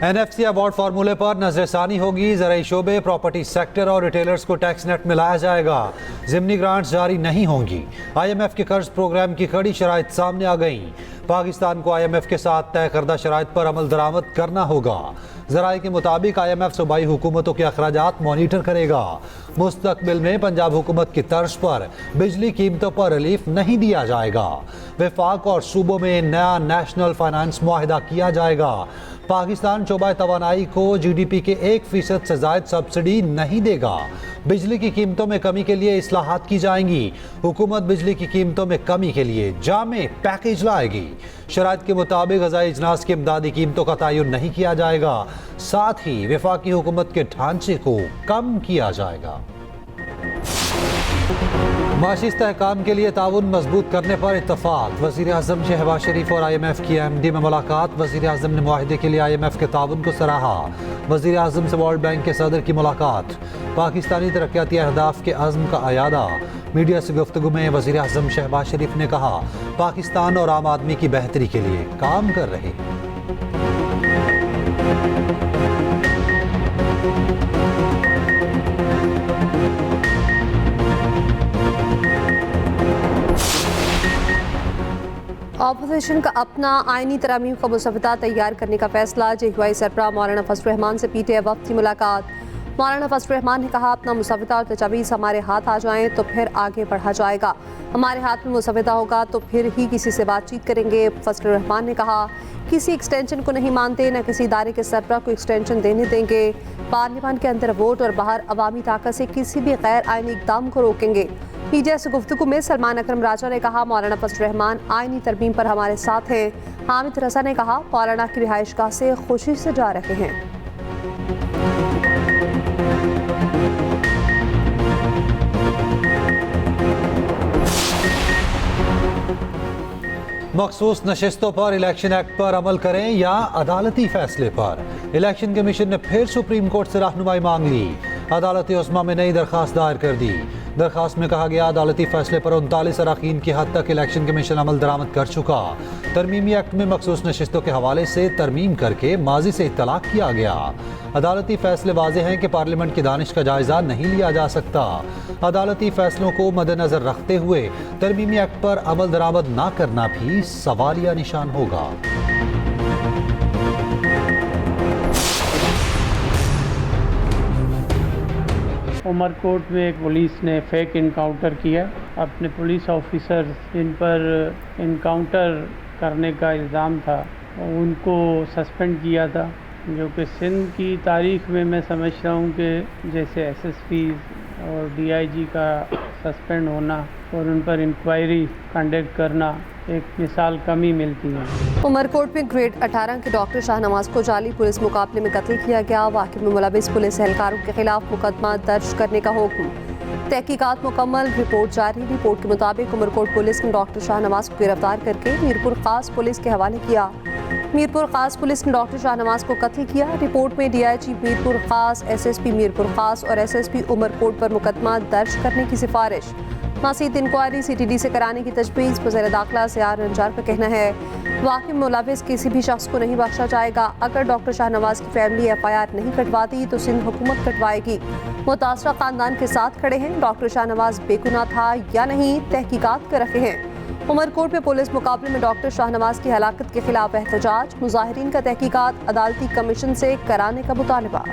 NFC award फार्मूले पर नजरसानी होगी। ज़राई शोबे, प्रॉपर्टी सेक्टर और रिटेलर्स को टैक्स नेट में लाया जाएगा। ज़िमनी ग्रांट्स जारी नहीं होंगी। IMF के कर्ज प्रोग्राम की कड़ी शराइत सामने आ गईं। पाकिस्तान को IMF के साथ तय करदा शराइत पर अमल दरामद करना होगा। ज़राए के मुताबिक IMF सूबाई हुकूमतों के अखराजात मॉनिटर करेगा। मुस्तकबिल में पंजाब हुकूमत की तर्ज पर बिजली कीमतों पर रिलीफ नहीं दिया जाएगा। वफाक और सूबों में नया नेशनल फाइनेंस मुआहिदा किया जाएगा। पाकिस्तान शोबा तवानाई को GDP के 1% से ज़ायद सब्सिडी नहीं देगा। बिजली की कीमतों में कमी के लिए इस्लाहात की जाएंगी। हुकूमत बिजली की कीमतों में कमी के लिए जामे पैकेज लाएगी। शराइत के मुताबिक ग़ज़ाई इजनास की इमदादी कीमतों का तयन नहीं किया जाएगा। साथ ही वफाकी हुकूमत के ढांचे को कम किया जाएगा। माशी इस्तेहकाम के लिए ताउन मजबूत करने पर इत्तफाक। वज़ीर आज़म शहबाज शरीफ और IMF की MD में मुलाकात। वज़ीर आज़म ने मुआहिदे के लिए IMF के ताउन को सराहा। वज़ीर आज़म से वर्ल्ड बैंक के सदर की मुलाकात। पाकिस्तानी तरक्याती अहदाफ के अज़्म का अयादा। मीडिया से गुफ्तगू में वज़ीर आज़म शहबाज शरीफ ने कहा, पाकिस्तान और आम आदमी की बेहतरी के लिए काम कर रहे हैं। ऑपोजिशन का अपना आइनी तरमीम का मुसवदा तैयार करने का फैसला। JUI सरबराह मौलाना फजल रहमान से PTA वक्त की मुलाकात। मौलाना फजल रहमान ने कहा, अपना मुसवदा और तजावीज़ हमारे हाथ आ जाएं तो फिर आगे बढ़ा जाएगा। हमारे हाथ में मुसवदा होगा तो फिर ही किसी से बातचीत करेंगे। फजल रहमान ने कहा, किसी एक्सटेंशन को नहीं मानते, न किसी इदारे के सरबराह को एक्सटेंशन देने देंगे। पार्लियामान के अंदर वोट और बाहर अवामी ताकत से किसी भी गैर आइनी इक़दाम को रोकेंगे। मीडिया से गुफ्तगू में सलमान अकरम राजा ने कहा, मौलाना फजल रहमान आइनी तरमीम पर हमारे साथ हैं। हामिद रजा ने कहा, मौलाना की रिहाइशगाह से खुशी से जा रहे हैं। मखसूस नशिस्तों पर इलेक्शन एक्ट पर अमल करें या अदालती फैसले पर। इलेक्शन कमीशन ने फिर सुप्रीम कोर्ट से रहनुमाई मांग ली। अदालती उस्मा में नई दरखास्त दायर कर दी। दरखास्त में कहा गया, अदालती फैसले पर 39 अरकान की हद तक इलेक्शन कमीशन अमल दरामद कर चुका। तरमीमी एक्ट में मखसूस नशिस्तों के हवाले से तरमीम करके माजी से इत्तला किया गया। अदालती फैसले वाज़े हैं कि पार्लियामेंट की दानिश का जायजा नहीं लिया जा सकता। अदालती फैसलों को मद्देनजर रखते हुए तरमीमी एक्ट पर अमल दरामद ना करना भी सवालिया निशान होगा। उमरकोट में एक पुलिस ने फेक इनकाउंटर किया। अपने पुलिस ऑफिसर जिन पर इनकाउंटर करने का इल्ज़ाम था उनको सस्पेंड किया था, जो कि सिंध की तारीख़ में मैं समझ रहा हूँ कि जैसे SSP और DIG का सस्पेंड होना और उन पर इंक्वायरी कंडक्ट करना एक मिसाल कमी मिलती है। उमरकोट में ग्रेड 18 के डॉक्टर शाहनवाज को जाली पुलिस मुकाबले में कत्ल किया गया। वाक़े में मुलविस पुलिस एहलकारों के खिलाफ मुकदमा दर्ज करने का हुक्म। तहकीकात मुकम्मल, रिपोर्ट जारी। रिपोर्ट के मुताबिक उमरकोट पुलिस ने डॉक्टर शाहनवाज को गिरफ्तार करके मीरपुर खास पुलिस के हवाले किया। मीरपुर खास पुलिस ने डॉक्टर शाहनवाज को कत्ल किया। रिपोर्ट में DIG मीरपुर खास, SSP मीरपुर खास और SSP उमरकोट पर मुकदमा दर्ज करने की सिफारिश। मज़ीद इंक्वायरी CTD से कराने की तजवीज़। वज़ीर दाखिला सियार रंजार का कहना है, वाक़ई में मुलविस किसी भी शख्स को नहीं बख्शा जाएगा। अगर डॉक्टर शाहनवाज की फैमिली FIR नहीं कटवाती तो सिंध हुकूमत कटवाएगी। मुतासरा ख़ानदान के साथ खड़े हैं। डॉक्टर शाहनवाज बेगुनाह था या नहीं, तहकीकात कर रहे हैं। उमरकोट में पुलिस मुकाबले में डॉक्टर शाहनवाज की हलाकत के खिलाफ एहतजाज। मुजाहिरीन का तहकीकात अदालती कमीशन से कराने का मुतालबा।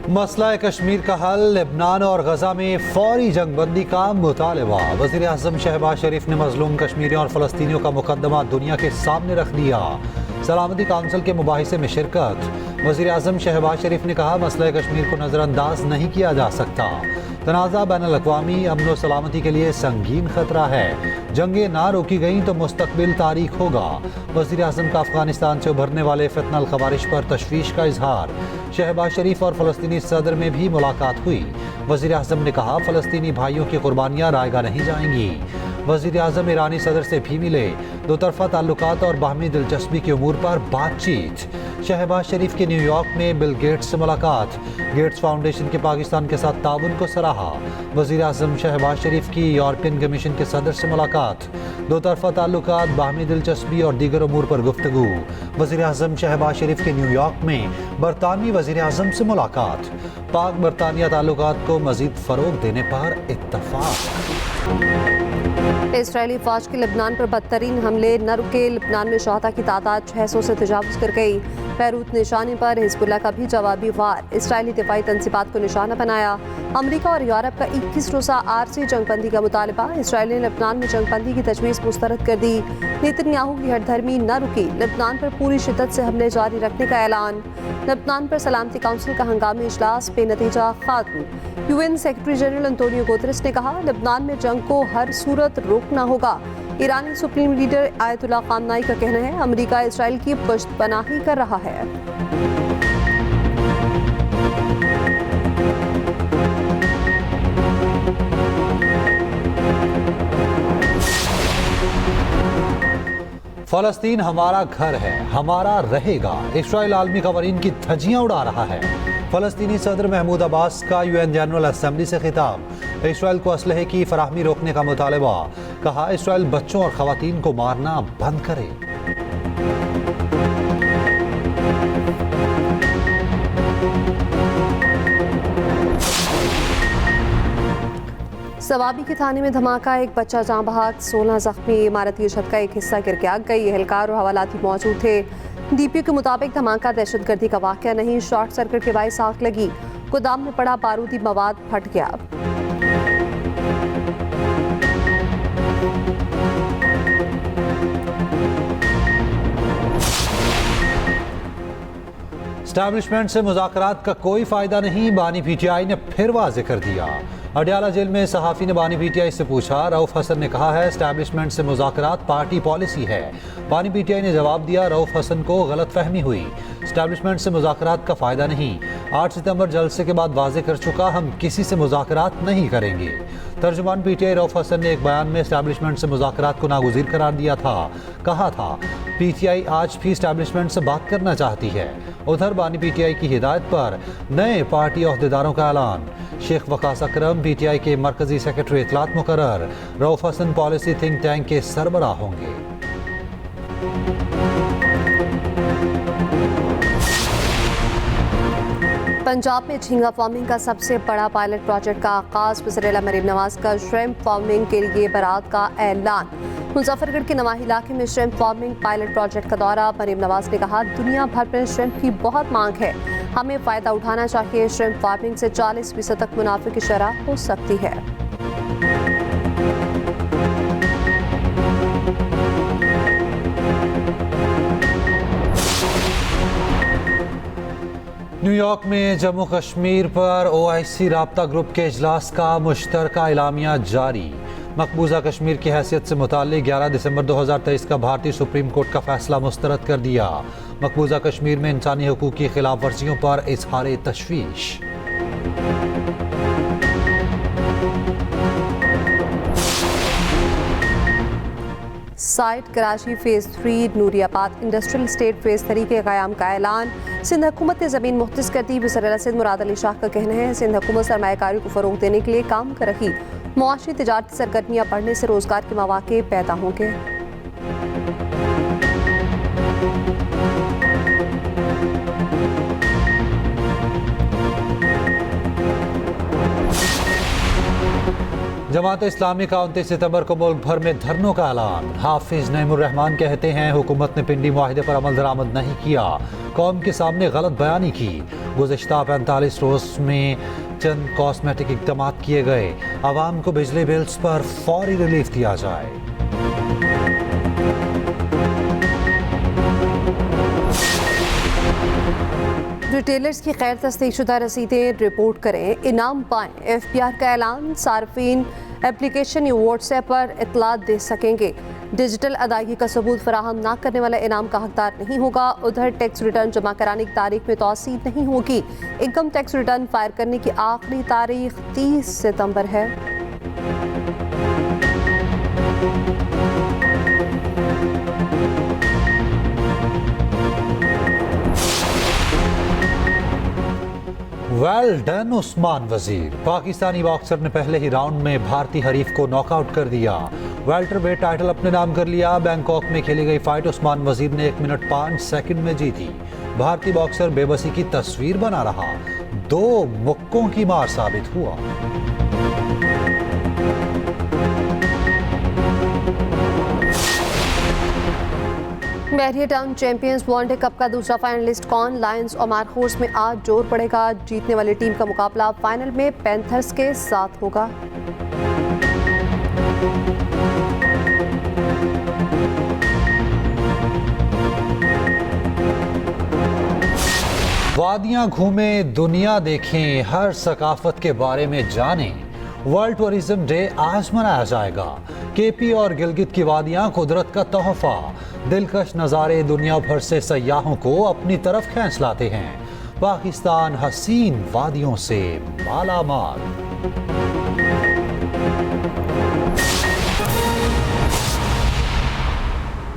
मसला कश्मीर का हल, लेबनान और गजा में फौरी जंगबंदी का मुतालबा। वज़ीर आज़म शहबाज शरीफ ने मजलूम कश्मीरियों और फ़लस्तीनियों का मुकदमा दुनिया के सामने रख दिया। सलामती काउंसिल के मुबाहिसे में शिरकत। वज़ीर आज़म शहबाज शरीफ ने कहा, मसला कश्मीर को नज़रअंदाज नहीं किया जा सकता। तनाज़ा बैनुल-अक़वामी अमन व सलामती के लिए संगीन खतरा है। जंगें ना रोकी गईं तो मुस्तकबिल तारीख होगा। वज़ीर आज़म का अफ़गानिस्तान से उभरने वाले फितनल ख़वारिश पर तशवीश का इजहार। शहबाज शरीफ और फ़लस्तीनी सदर में भी मुलाकात हुई। वज़ीर आज़म ने कहा, फ़लस्तीनी भाइयों की कुर्बानियाँ रायगा नहीं जाएंगी। वज़ीर आज़म ईरानी सदर से भी मिले। दो तरफ़ा ताल्लुकात और बाहमी दिलचस्पी के उमूर पर बातचीत। शहबाज शरीफ की न्यूयॉर्क में बिल गेट्स से मुलाकात, गेट्स फाउंडेशन के पाकिस्तान के साथ ताउन को सराहा। वज़ीर आज़म शहबाज शरीफ की यूरोपियन कमीशन के सदर से मुलाकात, दो तरफा ताल्लुकात, बाहमी दिलचस्पी और दीगर अमूर पर गुफ्तगू। वज़ीर आज़म शहबाज शरीफ की न्यूयॉर्क में बरतानवी वज़ीर आज़म से मुलाकात, पाक बरतानिया ताल्लुकात को मज़ीद फ़रोग देने पर इत्तफ़ाक़। इसराइली फ़ौज के लेबनान पर बदतरीन हमले न रुके, लेबनान में शहादा की तादाद 600 से तजावुज़ कर गई। बैरूत निशाने पर हिजबुल्लाह का भी जवाबी वार, इसराइली दिफाई तंसीबात को निशाना बनाया। अमरीका और यूरोप का 21 रोज़ा आरसी जंगबंदी का मुतालबा, इसराइल ने लेबनान में जंगबंदी की तजवीज़ मुस्तरद कर दी। नेतन्याहू की हठधर्मी न रुकी, लेबनान पर पूरी शिद्दत से हमले जारी रखने का ऐलान। लेबनान पर सलामती काउंसिल का हंगामी इजलास बेनतीजा खात्म। UN secretary general Antonio Guterres ने कहा, लेबनान में जंग को हर सूरत रोकना होगा। ईरानी सुप्रीम लीडर आयतुल्लाह खामनाई का कहना है, अमेरिका इसराइल की पुश्तपनाही कर रहा है। फ़लस्तीन हमारा घर है, हमारा रहेगा। इसराइल आलमी क़वानीन की धज्जियां उड़ा रहा है। फ़लस्तीनी सदर महमूद अब्बास का यूएन जनरल असम्बली से खिताब, इसराइल को असलहे की फराहमी रोकने का मुतालबा। कहा, इसराइल बच्चों और ख़वातीन को मारना बंद करे। सवाबी के थाने में धमाका, एक बच्चा जाँ बहक, 16 जख्मी। इमारत की छत का एक हिस्सा गिर के आग गई, एहलकार और हवालाती मौजूद थे। डीपीओ के मुताबिक धमाका दहशतगर्दी का वाक़या नहीं, शॉर्ट सर्किट के बाइस आग लगी। गोदाम में पड़ा बारूदी मवाद फट गया। एस्टैब्लिशमेंट से मुज़ाकरात का कोई फ़ायदा नहीं, बानी पीटीआई ने फिर वाज़ेह कर दिया। अडयाला जेल में सहाफ़ी ने बानी पीटीआई से पूछा, रऊफ़ हसन ने कहा है एस्टैब्लिशमेंट से मुज़ाकरात पार्टी पॉलिसी है। बानी पीटीआई ने जवाब दिया, रऊफ़ हसन को गलत फहमी हुई, एस्टैब्लिशमेंट से मुज़ाकरात का फ़ायदा नहीं। 8 सितंबर जलसे के बाद वाज़ेह कर चुका, हम किसी से मुज़ाकरात नहीं करेंगे। तर्जुमान पीटीआई रऊफ़ हसन ने एक बयान में एस्टैब्लिशमेंट से मुज़ाकरात को नागुज़ीर करार दिया था। कहा था, पीटीआई आज भी एस्टैब्लिशमेंट से बात करना चाहती है। उधर बानी पीटीआई की हिदायत पर नए पार्टी अहदेदारों का ऐलान, शेख वकास अकरम पीटीआई के मरकजी सेक्रेटरी इत्तलात मुकर्रर, Rauf Hasan policy think tank के सरबराह होंगे। पंजाब में झींगा फार्मिंग का सबसे बड़ा पायलट प्रोजेक्ट का आगाज, वज़ीर मरीम नवाज का श्रिम्प फार्मिंग के लिए बरात का ऐलान। मुजफ्फरगढ़ के नवाही इलाके में श्रिम्प फार्मिंग पायलट प्रोजेक्ट का दौरा, मरीम नवाज ने कहा, दुनिया भर में श्रिम्प की बहुत मांग है, हमें फ़ायदा उठाना चाहिए। श्रिम्प फार्मिंग से 40% तक मुनाफे की शरह हो सकती है। न्यूयॉर्क में जम्मू कश्मीर पर OIC राब्ता ग्रुप के इजलास का मुश्तरका इलामिया जारी। मकबूजा कश्मीर की हैसियत से मुताल्लिक 11 दिसंबर 2023 का भारतीय सुप्रीम कोर्ट का फैसला मुस्तरद कर दिया। मकबूजा कश्मीर में इंसानी हुकूक की खिलाफ वर्जियों पर इजहार तशवीश। Site Karachi phase 3 Nooriabad industrial estate phase 3 के क़याम का ऐलान। सिंध हुकूमत ने ज़मीन मुख्तस कर दी। वज़ीर सिंध मुराद अली शाह का कहना है, सिंध हुकूमत सरमायाकारी को फ़रोग़ देने के लिए काम कर रही, मुआशी तिजारती सरगर्मियाँ बढ़ने से रोज़गार के मौक़े पैदा होंगे। जमात इस्लामी का 29 सितंबर को मुल्क भर में धरनों का ऐलान। हाफिज नईमुर रहमान कहते हैं, हुकूमत ने पिंडी मुआहिदे पर अमल दरामद नहीं किया, कौम के सामने गलत बयानी की। गुज़िश्ता 45 रोज़ में चंद कॉस्मेटिक इक़दाम किए गए, आवाम को बिजली बिल्स पर फौरी रिलीफ दिया जाए। रिटेलर्स की गैर तस्दीकशुदा रसीदें रिपोर्ट करें, इनाम पाएँ। FBR का ऐलान, सार्फिन एप्लीकेशन या व्हाट्सएप पर इतला दे सकेंगे। डिजिटल अदायगी का सबूत फराहम न करने वाला इनाम का हकदार नहीं होगा। उधर टैक्स रिटर्न जमा कराने की तारीख में तौसील नहीं होगी। इनकम टैक्स रिटर्न फायर करने की आखिरी तारीख 30 सितंबर है। वेल डन उस्मान वजीर। पाकिस्तानी बॉक्सर ने पहले ही राउंड में भारतीय हरीफ को नॉकआउट कर दिया। वेल्टरवेट टाइटल अपने नाम कर लिया। बैंकॉक में खेली गई फाइट उस्मान वजीर ने 1 मिनट 5 सेकंड में जीती। भारतीय बॉक्सर बेबसी की तस्वीर बना रहा, 2 मुक्कों की मार साबित हुआ। बहरिया टाउन चैंपियंस वनडे कप का दूसरा फाइनलिस्ट कौन? लायंस और मार्कोर्स में आज जोर पड़ेगा। जीतने वाली टीम का मुकाबला फाइनल में पैंथर्स के साथ होगा। वादियां घूमें, दुनिया देखें, हर सकाफत के बारे में जानें। वर्ल्ड टूरिज्म डे आज मनाया जाएगा। केपी और गिलगित की वादियां कुदरत का तोहफा। दिलकश नज़ारे दुनिया भर से सयाहों को अपनी तरफ खींच लाते हैं। पाकिस्तान हसीन वादियों से माला माल।